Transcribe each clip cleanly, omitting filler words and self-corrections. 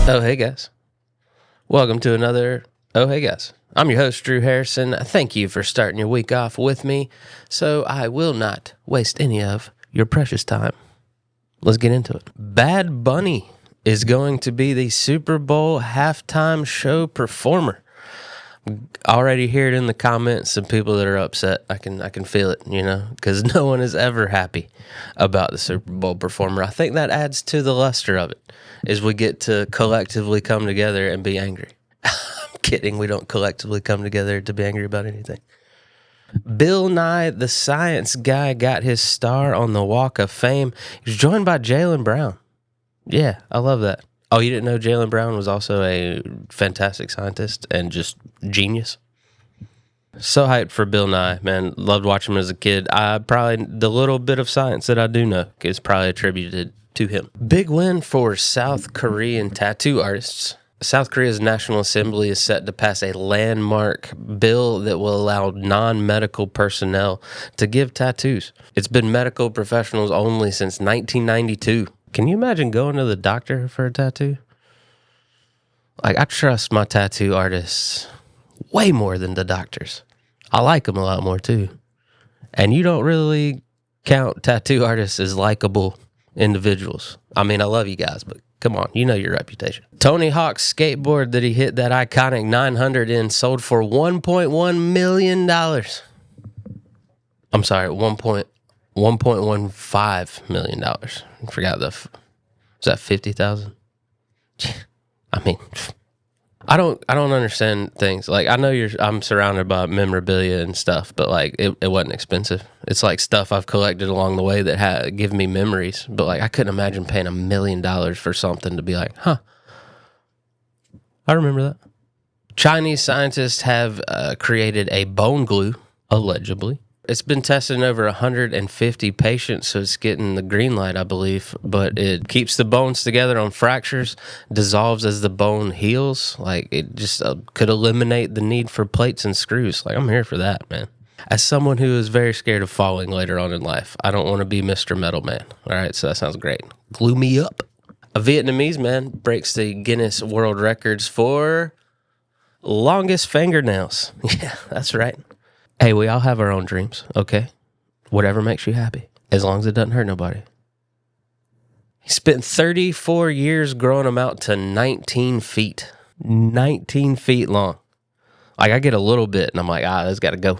Oh, hey guys. Welcome to another Oh, hey guys. I'm your host, Drew Harrison. Thank you for starting your week off with me, so I will not waste any of your precious time. Let's get into it. Bad Bunny is going to be the Super Bowl halftime show performer. Already hear it in the comments, some people that are upset. I can feel it, because no one is ever happy about the Super Bowl performer. I think that adds to the luster of it, is we get to collectively come together and be angry. I'm kidding. We don't collectively come together to be angry about anything. Bill Nye, the science guy, got his star on the Walk of Fame. He was joined by Jaylen Brown. Yeah, I love that. Oh, you didn't know Jaylen Brown was also a fantastic scientist and just genius? So hyped for Bill Nye, man. Loved watching him as a kid. Probably the little bit of science that I do know is probably attributed to him. Big win for South Korean tattoo artists. South Korea's National Assembly is set to pass a landmark bill that will allow non-medical personnel to give tattoos. It's been medical professionals only since 1992. Can you imagine going to the doctor for a tattoo? Like, I trust my tattoo artists way more than the doctors. I like them a lot more, too. And you don't really count tattoo artists as likable individuals. I mean, I love you guys, but come on, you know your reputation. Tony Hawk's skateboard that he hit that iconic 900 in sold for $1.1 million. I'm sorry, $1.15 million. I forgot is that 50,000? I mean, I don't understand things. Like, I know I'm surrounded by memorabilia and stuff, but like it wasn't expensive. It's like stuff I've collected along the way that give me memories. But like, I couldn't imagine paying $1 million for something to be like, huh, I remember that. Chinese scientists have created a bone glue, allegedly. It's been tested in over 150 patients, so it's getting the green light, I believe. But it keeps the bones together on fractures, dissolves as the bone heals. Like, it just could eliminate the need for plates and screws. Like, I'm here for that, man. As someone who is very scared of falling later on in life, I don't want to be Mr. Metal Man. All right, so that sounds great. Glue me up. A Vietnamese man breaks the Guinness World Records for longest fingernails. Yeah, that's right. Hey, we all have our own dreams, okay? Whatever makes you happy, as long as it doesn't hurt nobody. He spent 34 years growing them out to 19 feet. 19 feet long. Like, I get a little bit, and I'm like, that's got to go.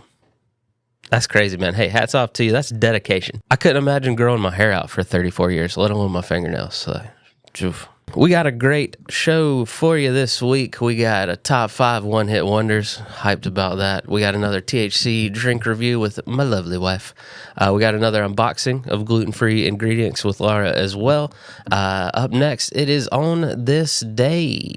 That's crazy, man. Hey, hats off to you. That's dedication. I couldn't imagine growing my hair out for 34 years, let alone my fingernails. So, oof. We got a great show for you this week. We got a top 5 one-hit wonders. Hyped about that. We got another THC drink review with my lovely wife. We got another unboxing of gluten-free ingredients with Laura as well. Up next, it is On This Day.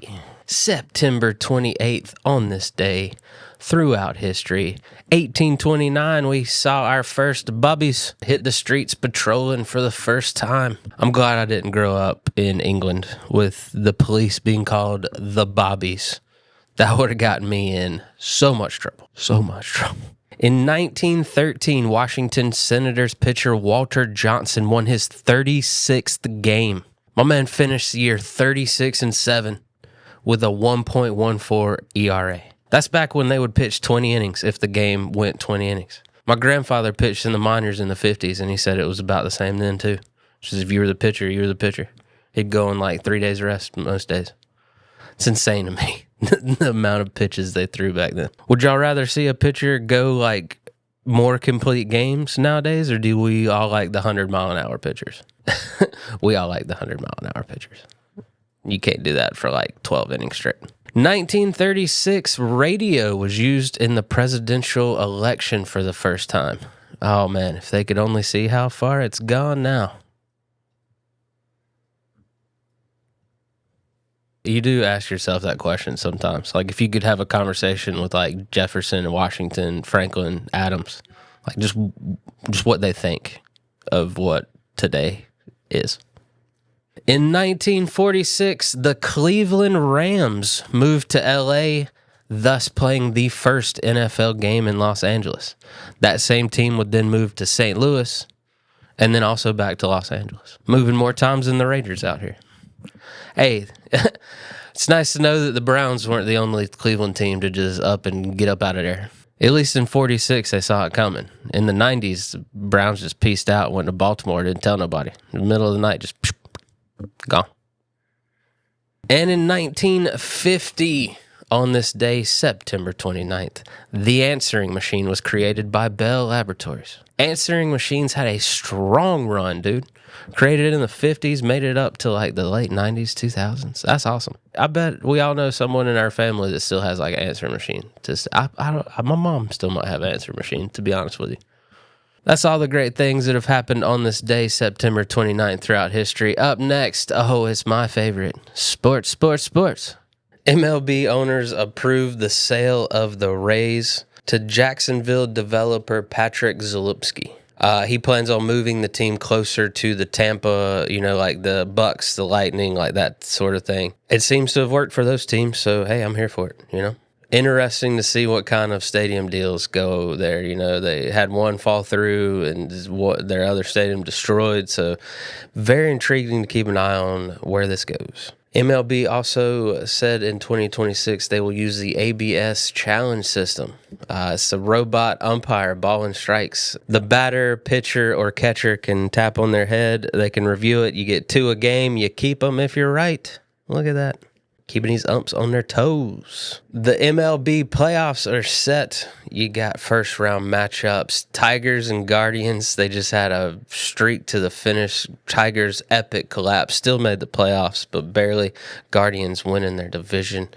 September 28th, on this day, throughout history. 1829, we saw our first bobbies hit the streets patrolling for the first time. I'm glad I didn't grow up in England with the police being called the bobbies. That would have gotten me in so much trouble. So much trouble. In 1913, Washington Senators pitcher Walter Johnson won his 36th game. My man finished the year 36-7 with a 1.14 ERA. That's back when they would pitch 20 innings if the game went 20 innings. My grandfather pitched in the minors in the 50s, and he said it was about the same then, too. Just if you were the pitcher, you were the pitcher. He'd go on like 3 days rest most days. It's insane to me, the amount of pitches they threw back then. Would y'all rather see a pitcher go like more complete games nowadays, or do we all like the 100-mile-an-hour pitchers? We all like the 100-mile-an-hour pitchers. You can't do that for like 12 innings straight. 1936, radio was used in the presidential election for the first time. Oh, man, if they could only see how far it's gone now. You do ask yourself that question sometimes. Like, if you could have a conversation with, like, Jefferson, Washington, Franklin, Adams, like, just what they think of what today is. In 1946, the Cleveland Rams moved to L.A., thus playing the first NFL game in Los Angeles. That same team would then move to St. Louis and then also back to Los Angeles. Moving more times than the Raiders out here. Hey, It's nice to know that the Browns weren't the only Cleveland team to just up and get up out of there. At least in 46, they saw it coming. In the 90s, the Browns just pieced out, went to Baltimore, didn't tell nobody. In the middle of the night, just gone. And in 1950, on this day, September 29th, the answering machine was created by Bell Laboratories. Answering machines had a strong run, dude. Created in the 50s, made it up to like the late 90s, 2000s. That's awesome. I bet we all know someone in our family that still has like an answering machine. My mom still might have an answering machine, to be honest with you. That's all the great things that have happened on this day, September 29th, throughout history. Up next, it's my favorite. Sports. MLB owners approved the sale of the Rays to Jacksonville developer Patrick Zalupski. He plans on moving the team closer to the Tampa, like the Bucks, the Lightning, like that sort of thing. It seems to have worked for those teams, so hey, I'm here for it, Interesting to see what kind of stadium deals go there. They had one fall through and their other stadium destroyed, so very intriguing to keep an eye on where this goes. MLB also said in 2026 they will use the ABS challenge system. It's a robot umpire, ball and strikes. The batter, pitcher, or catcher can tap on their head. They can review it. You get 2 a game. You keep them if you're right. Look at that. Keeping these umps on their toes. The MLB playoffs are set. You got first round matchups. Tigers and Guardians. They just had a streak to the finish. Tigers' epic collapse. Still made the playoffs, but barely. Guardians winning their division.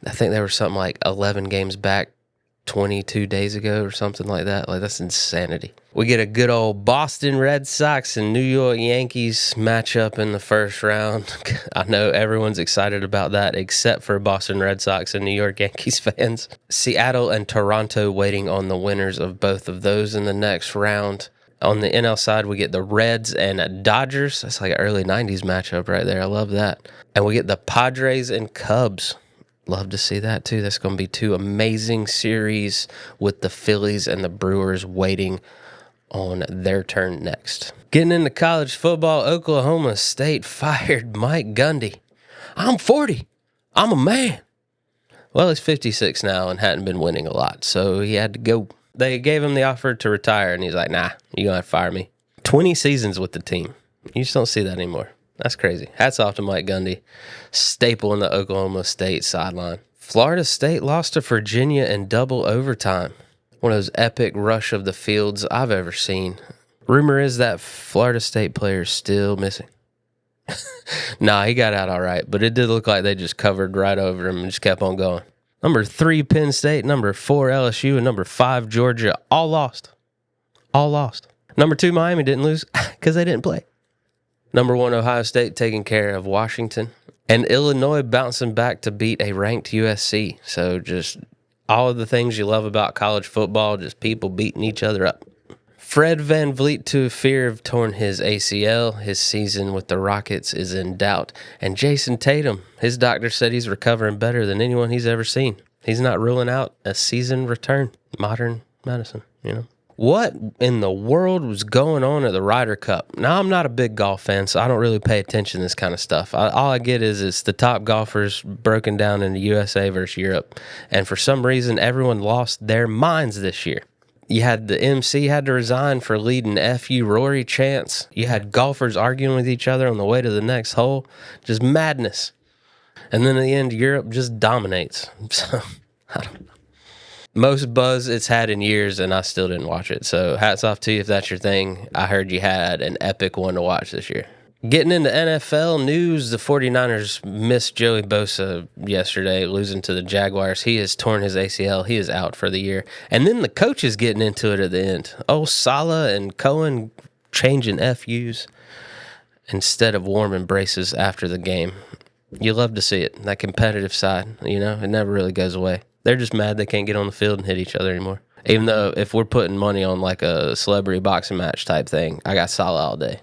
I think they were something like 11 games back 22 days ago or something like that. Like, that's insanity. We get a good old Boston Red Sox and New York Yankees matchup in the first round. I know everyone's excited about that except for Boston Red Sox and New York Yankees fans. Seattle and Toronto waiting on the winners of both of those in the next round. On the NL side, we get the Reds and Dodgers. That's like an early 90s matchup right there. I love that. And we get the Padres and Cubs. Love to see that, too. That's going to be 2 amazing series with the Phillies and the Brewers waiting on their turn next. Getting into college football, Oklahoma State fired Mike Gundy. I'm 40. I'm a man. Well, he's 56 now and hadn't been winning a lot, so he had to go. They gave him the offer to retire, and he's like, nah, you're going to have to fire me. 20 seasons with the team. You just don't see that anymore. That's crazy. Hats off to Mike Gundy, staple in the Oklahoma State sideline. Florida State lost to Virginia in double overtime. One of those epic rush of the fields I've ever seen. Rumor is that Florida State player is still missing. Nah, he got out all right, but it did look like they just covered right over him and just kept on going. Number 3, Penn State. Number 4, LSU. And number 5, Georgia. All lost. Number 2, Miami didn't lose because they didn't play. Number 1, Ohio State taking care of Washington. And Illinois bouncing back to beat a ranked USC. So just all of the things you love about college football, just people beating each other up. Fred VanVleet, to fear of torn his ACL. His season with the Rockets is in doubt. And Jason Tatum, his doctor said he's recovering better than anyone he's ever seen. He's not ruling out a season return. Modern medicine, What in the world was going on at the Ryder Cup? Now, I'm not a big golf fan, so I don't really pay attention to this kind of stuff. All I get is it's the top golfers broken down into USA versus Europe. And for some reason, everyone lost their minds this year. You had the MC had to resign for leading FU Rory chants. You had golfers arguing with each other on the way to the next hole. Just madness. And then at the end, Europe just dominates. So, I don't know. Most buzz it's had in years, and I still didn't watch it. So hats off to you if that's your thing. I heard you had an epic one to watch this year. Getting into NFL news, the 49ers missed Joey Bosa yesterday, losing to the Jaguars. He has torn his ACL. He is out for the year. And then the coach is getting into it at the end. Salah and Cohen changing FUs instead of warm embraces after the game. You love to see it, that competitive side. It never really goes away. They're just mad they can't get on the field and hit each other anymore. Even though if we're putting money on like a celebrity boxing match type thing, I got Salah all day.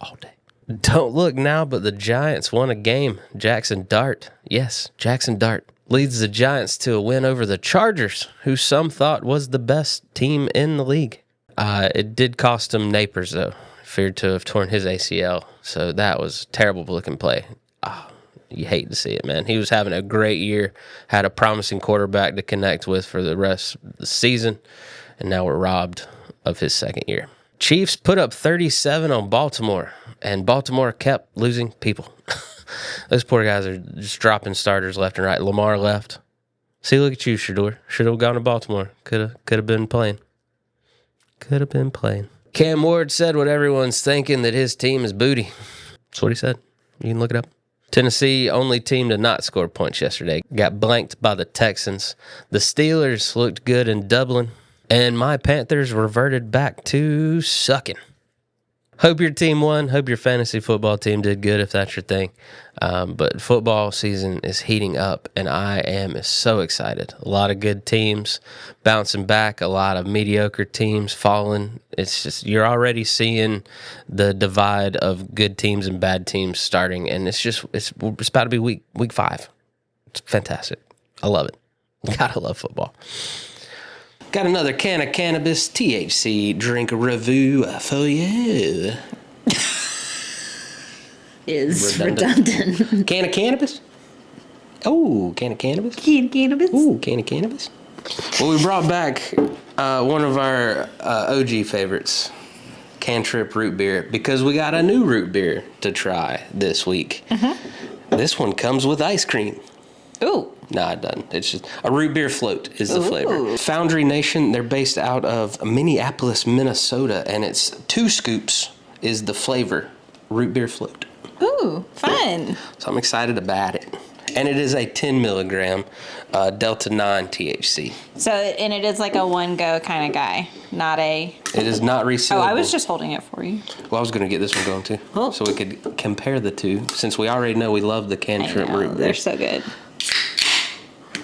All day. Don't look now, but the Giants won a game. Jackson Dart. Yes, Jackson Dart leads the Giants to a win over the Chargers, who some thought was the best team in the league. It did cost him Napers, though. Feared to have torn his ACL, so that was a terrible looking play. You hate to see it, man. He was having a great year, had a promising quarterback to connect with for the rest of the season, and now we're robbed of his second year. Chiefs put up 37 on Baltimore, and Baltimore kept losing people. Those poor guys are just dropping starters left and right. Lamar left. See, look at you, Shador. Should have gone to Baltimore. Could have been playing. Could have been playing. Cam Ward said what everyone's thinking, that his team is booty. That's what he said. You can look it up. Tennessee, only team to not score points yesterday, got blanked by the Texans. The Steelers looked good in Dublin, and my Panthers reverted back to sucking. Hope your team won. Hope your fantasy football team did good if that's your thing. But football season is heating up, and I am so excited. A lot of good teams bouncing back, a lot of mediocre teams falling. It's just, you're already seeing the divide of good teams and bad teams starting, and it's about to be week 5. It's fantastic. I love it. Gotta love football. Got another can of cannabis THC drink review for you. Is redundant. Can of cannabis? Oh, can of cannabis? Can of cannabis? Ooh, can of cannabis. Well, we brought back one of our OG favorites, Cantrip root beer, because we got a new root beer to try this week. Mm-hmm. This one comes with ice cream. Ooh. No, it doesn't. It's just a root beer float is the flavor. Foundry Nation, they're based out of Minneapolis, Minnesota, and it's 2 scoops is the flavor root beer float. Ooh, fun. So I'm excited about it. And it is a 10 milligram Delta 9 THC. So, and it is like a one-go kind of guy, not a... It is not resealable. Oh, I was just holding it for you. Well, I was going to get this one going too. Oh. So we could compare the two, since we already know we love the Cantrip root beer. They're so good.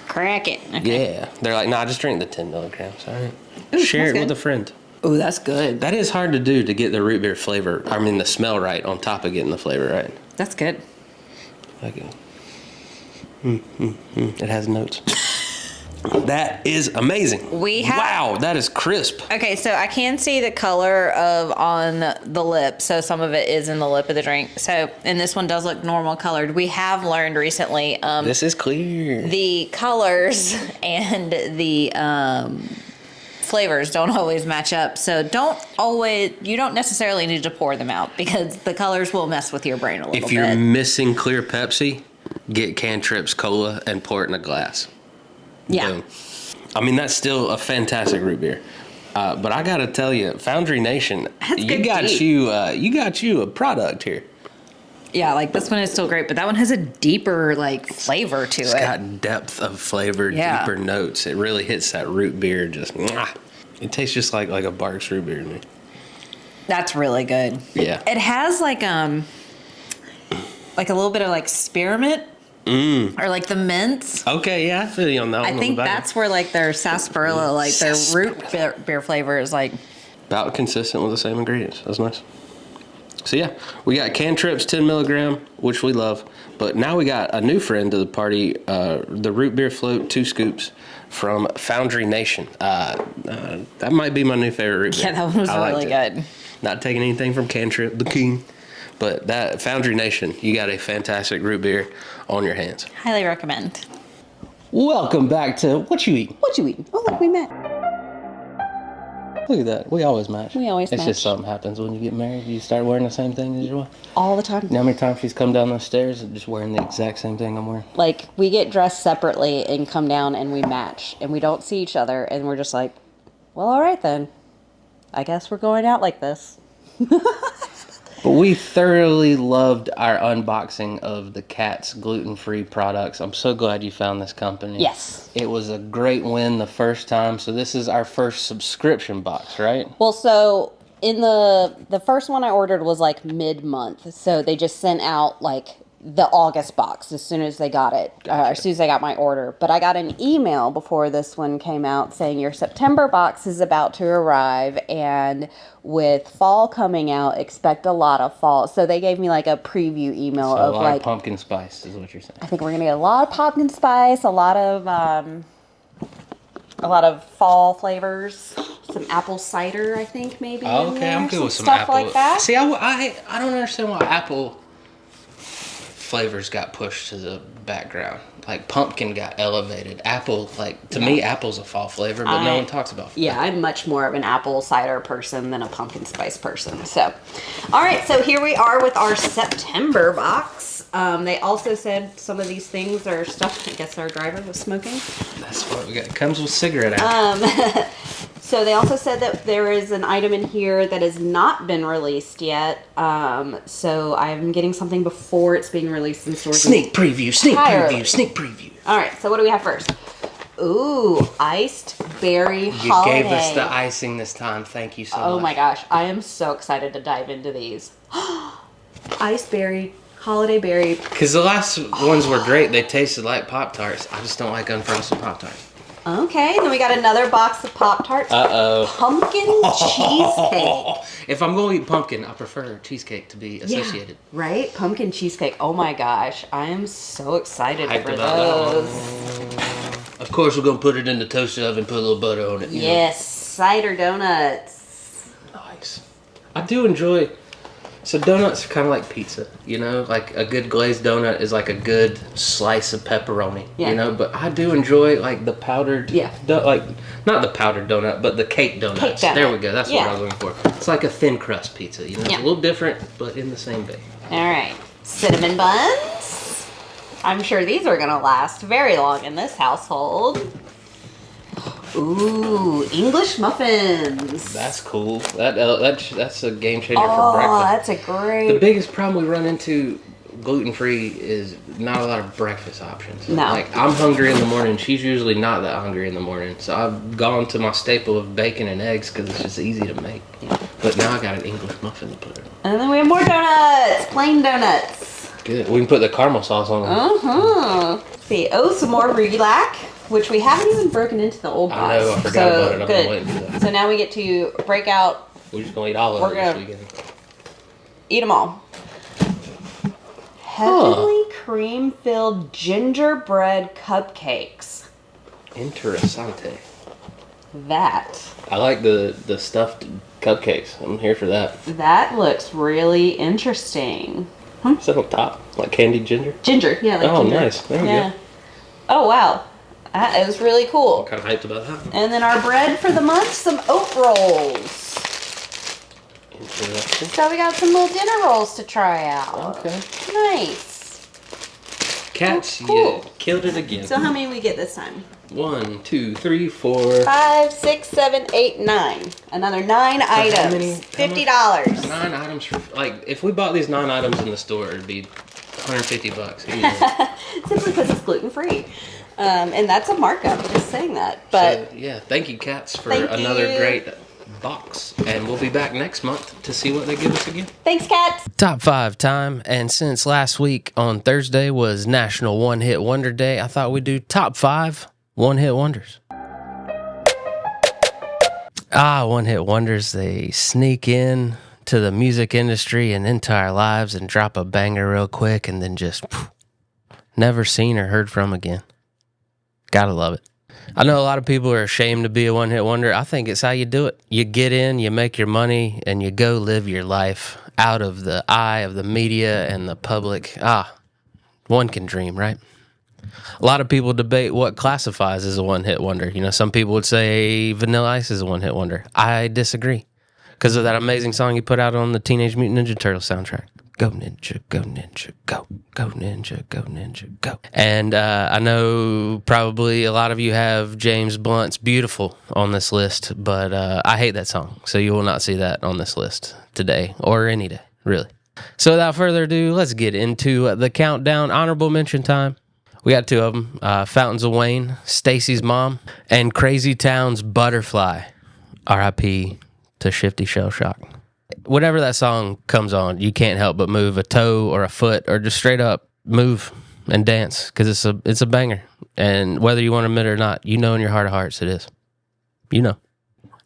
Crack it. Okay. Yeah. They're like, nah, just drink the 10 milligrams. All right. Ooh, share it with a friend. Ooh, that's good. That is hard to do, to get the root beer flavor. I mean, the smell right on top of getting the flavor right. That's good. Okay. It has notes. That is amazing. Wow, that is crisp. Okay, so I can see the color of on the lip. So some of it is in the lip of the drink. So, and this one does look normal colored. We have learned recently. This is clear. The colors and the flavors don't always match up. So you don't necessarily need to pour them out, because the colors will mess with your brain a little bit. If you're missing clear Pepsi, get Cantrip's Cola and pour it in a glass. Yeah. Boom. I mean, that's still a fantastic root beer. But I gotta tell you, Foundry Nation, you got you a product here. Yeah, like this one is still great, but that one has a deeper flavor to it. It's got depth of flavor, deeper notes. It really hits that root beer. Just it tastes just like a Barks root beer to me. That's really good. Yeah. It has like a little bit of spearmint. Or the mints. Okay, yeah, I feel you on that one. I think that's where their sarsaparilla, their root beer flavor is about consistent with the same ingredients. That's nice. So yeah, we got Cantrip's 10 milligram, which we love, but now we got a new friend to the party, the root beer float 2 scoops from Foundry Nation. That might be my new favorite root beer. Yeah, that one was really good. Not taking anything from Cantrip, the king. But that Foundry Nation, you got a fantastic root beer on your hands. Highly recommend. Welcome back to What You Eat. What you eating? Oh, look, we met. Look at that. We always match. It's match. Just something happens when you get married. You start wearing the same thing as your wife. All the time. You know how many times she's come down those stairs and just wearing the exact same thing I'm wearing? We get dressed separately and come down and we match. And we don't see each other. And we're just like, well, all right then. I guess we're going out like this. But we thoroughly loved our unboxing of the Cat's gluten-free products. I'm so glad you found this company. Yes. It was a great win the first time. So this is our first subscription box, right? Well, so in the first one I ordered was mid-month. So they just sent out the August box as soon as they got it, as soon as I got my order. But I got an email before this one came out saying your September box is about to arrive, and with fall coming out, expect a lot of fall. So they gave me a preview email so of a lot of pumpkin spice is what you're saying. I think we're gonna get a lot of pumpkin spice, a lot of fall flavors, some apple cider, I think maybe. Oh, okay, I'm good with some stuff apple. Like that. See, I don't understand why apple flavors got pushed to the background. Like pumpkin got elevated. Apple, like to me, apple's a fall flavor, but no one talks about it. Yeah, I'm much more of an apple cider person than a pumpkin spice person. So, all right, so here we are with our September box. They also said some of these things are stuff. I guess our driver was smoking. That's what we got. It comes with cigarette action. So they also said that there is an item in here that has not been released yet. So I'm getting something before it's being released in stores. Sneak preview. All right, so what do we have first? Ooh, iced berry holiday. You gave us the icing this time. Thank you so much. Oh my gosh, I am so excited to dive into these. Iced berry, holiday berry. Because the last ones were great. They tasted like Pop-Tarts. I just don't like unfrosted Pop-Tarts. Okay, then we got another box of Pop-Tarts. Uh-oh. Pumpkin cheesecake. If I'm going to eat pumpkin, I prefer cheesecake to be associated. Yeah, right? Pumpkin cheesecake. Oh my gosh, I am so excited Hyped for about those. Of course, we're going to put it in the toaster oven, put a little butter on it. Yes, cider donuts. Nice. I do enjoy... So donuts are kind of like pizza, you know? Like a good glazed donut is like a good slice of pepperoni, you know? But I do enjoy like the powdered... Yeah. Like, not the powdered donut, but the cake donuts. Cake donut. There we go. That's what I was looking for. It's like a thin crust pizza, you know? It's a little different, but in the same vein. All right. Cinnamon buns. I'm sure these are going to last very long in this household. Ooh, English muffins. That's cool. That's a game changer for Oh, breakfast. that's a great... The biggest problem we run into gluten-free is not a lot of breakfast options. No. Like, I'm hungry in the morning. She's usually not that hungry in the morning. So I've gone to my staple of bacon and eggs because it's just easy to make. Yeah. But now I got an English muffin to put it on. And then we have more donuts. Plain donuts. Good. We can put the caramel sauce on them. Uh-huh. See, some more Relac, which we haven't even broken into the old box. I know, I forgot about it. I've been waiting for that. So now we get to break out. We're just going to eat all of it this weekend. Eat them all. Heavenly cream-filled gingerbread cupcakes. Interessante. That. I like the stuffed cupcakes. I'm here for that. That looks really interesting. Is that on top? Like candied ginger? Ginger, yeah. Like Oh, ginger. nice. There we go. Oh, wow. That is really cool. I'm kind of hyped about that. And then our bread for the month, some oat rolls. Interesting. So we got some little dinner rolls to try out. Okay. Nice. Cats, Cool. you killed it again. So how many we get this time? 1, 2, 3, 4. 5, 6, 7, 8, 9. Another 9 items. how many? $50. 9 items for, like, if we bought these 9 items in the store, it'd be $150 easy. Simply because it's gluten free. And that's a markup, just saying that. But So, yeah, thank you, Cats, for Thank another you. great box. And we'll be back next month to see what they give us again. thanks, Cats. Top 5 time, and since last week on Thursday was National One Hit Wonder Day, I thought we'd do top 5 one hit wonders. One hit wonders, they sneak in to the music industry and into our lives and drop a banger real quick and then just never seen or heard from again. Gotta love it. I know a lot of people are ashamed to be a one hit wonder. I think it's how you do it. You get in, you make your money, and you go live your life out of the eye of the media and the public. One can dream, right? A lot of people debate what classifies as a one-hit wonder. You know, some people would say Vanilla Ice is a one-hit wonder. I disagree because of that amazing song he put out on the Teenage Mutant Ninja Turtles soundtrack. Go Ninja, go Ninja, go. Go Ninja, go Ninja, go. And I know probably a lot of you have James Blunt's Beautiful on this list, but I hate that song, so you will not see that on this list today or any day, really. So without further ado, let's get into the countdown. Honorable mention time. We got 2 of them, Fountains of Wayne, Stacy's Mom, and Crazy Town's Butterfly, R.I.P. to Shifty Shell Shock. Whenever that song comes on, you can't help but move a toe or a foot or just straight up move and dance because it's a banger. And whether you want to admit it or not, you know in your heart of hearts it is. You know.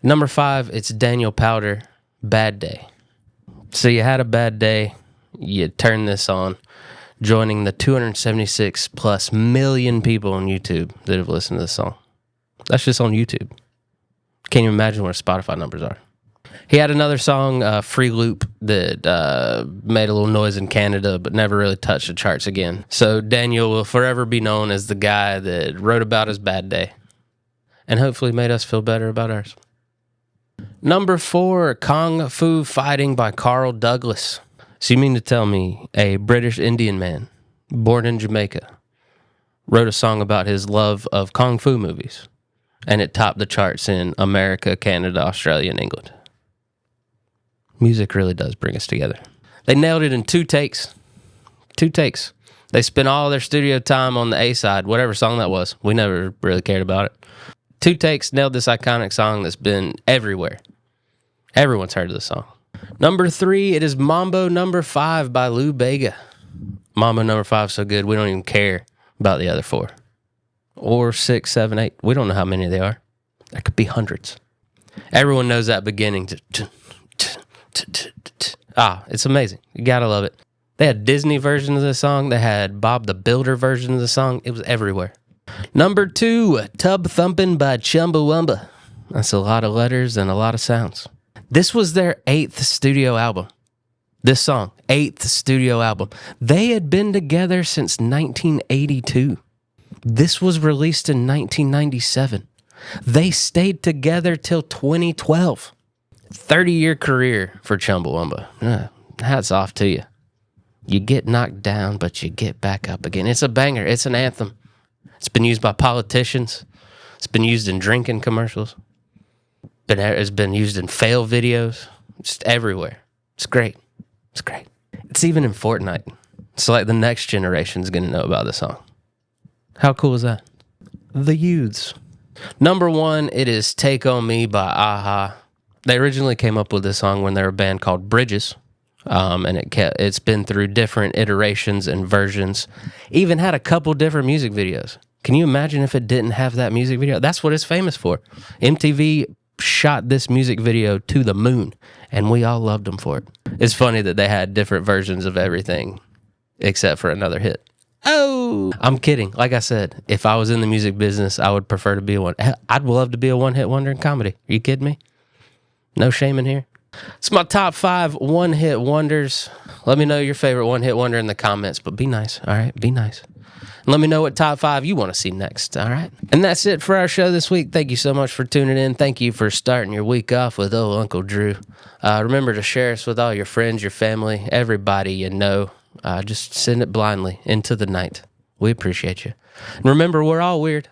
Number 5, it's Daniel Powder, Bad Day. So you had a bad day, you turn this on, joining the 276 plus million people on YouTube that have listened to this song. That's just on YouTube. Can't even imagine what Spotify numbers are. He had another song, Free Loop, that made a little noise in Canada, but never really touched the charts again. So Daniel will forever be known as the guy that wrote about his bad day and hopefully made us feel better about ours. Number 4, Kung Fu Fighting by Carl Douglas. So you mean to tell me a British Indian man born in Jamaica wrote a song about his love of Kung Fu movies and it topped the charts in America, Canada, Australia, and England? Music really does bring us together. They nailed it in 2 takes. 2 takes. They spent all their studio time on the A side, whatever song that was. We never really cared about it. 2 takes nailed this iconic song that's been everywhere. Everyone's heard of this song. Number 3, it is Mambo Number 5 by Lou Bega. Mambo Number 5 is so good, we don't even care about the other 4. Or 6, 7, 8. We don't know how many there are. There could be hundreds. Everyone knows that beginning. It's amazing. You gotta love it. They had Disney version of the song. They had Bob the Builder version of the song. It was everywhere. Number 2, Tub Thumpin' by Chumbawamba. That's a lot of letters and a lot of sounds. This was their 8th studio album. This song, 8th studio album. They had been together since 1982. This was released in 1997. They stayed together till 2012. 30-year career for Chumbawamba. Hats off to you. You get knocked down, but you get back up again. It's a banger. It's an anthem. It's been used by politicians. It's been used in drinking commercials. It's been used in fail videos. Just everywhere. It's great. It's great. It's even in Fortnite. It's like the next generation's going to know about the song. How cool is that? The Youths. Number 1, it is Take On Me by Aha. They originally came up with this song when they were a band called Bridges. And it's been through different iterations and versions. Even had a couple different music videos. Can you imagine if it didn't have that music video? That's what it's famous for. MTV shot this music video to the moon, and we all loved them for it. It's funny that they had different versions of everything, except for another hit. Oh, I'm kidding. Like I said, if I was in the music business, I would prefer to be I'd love to be a one-hit wonder in comedy. Are you kidding me? No shame in here. It's my top 5 one-hit wonders. Let me know your favorite one-hit wonder in the comments, but be nice, all right? Be nice. And let me know what top 5 you want to see next, all right? And that's it for our show this week. Thank you so much for tuning in. Thank you for starting your week off with old Uncle Drew. Remember to share us with all your friends, your family, everybody you know. Just send it blindly into the night. We appreciate you. And remember, we're all weird.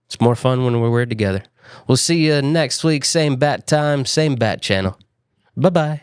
It's more fun when we're weird together. We'll see you next week. Same bat time, same bat channel. Bye-bye.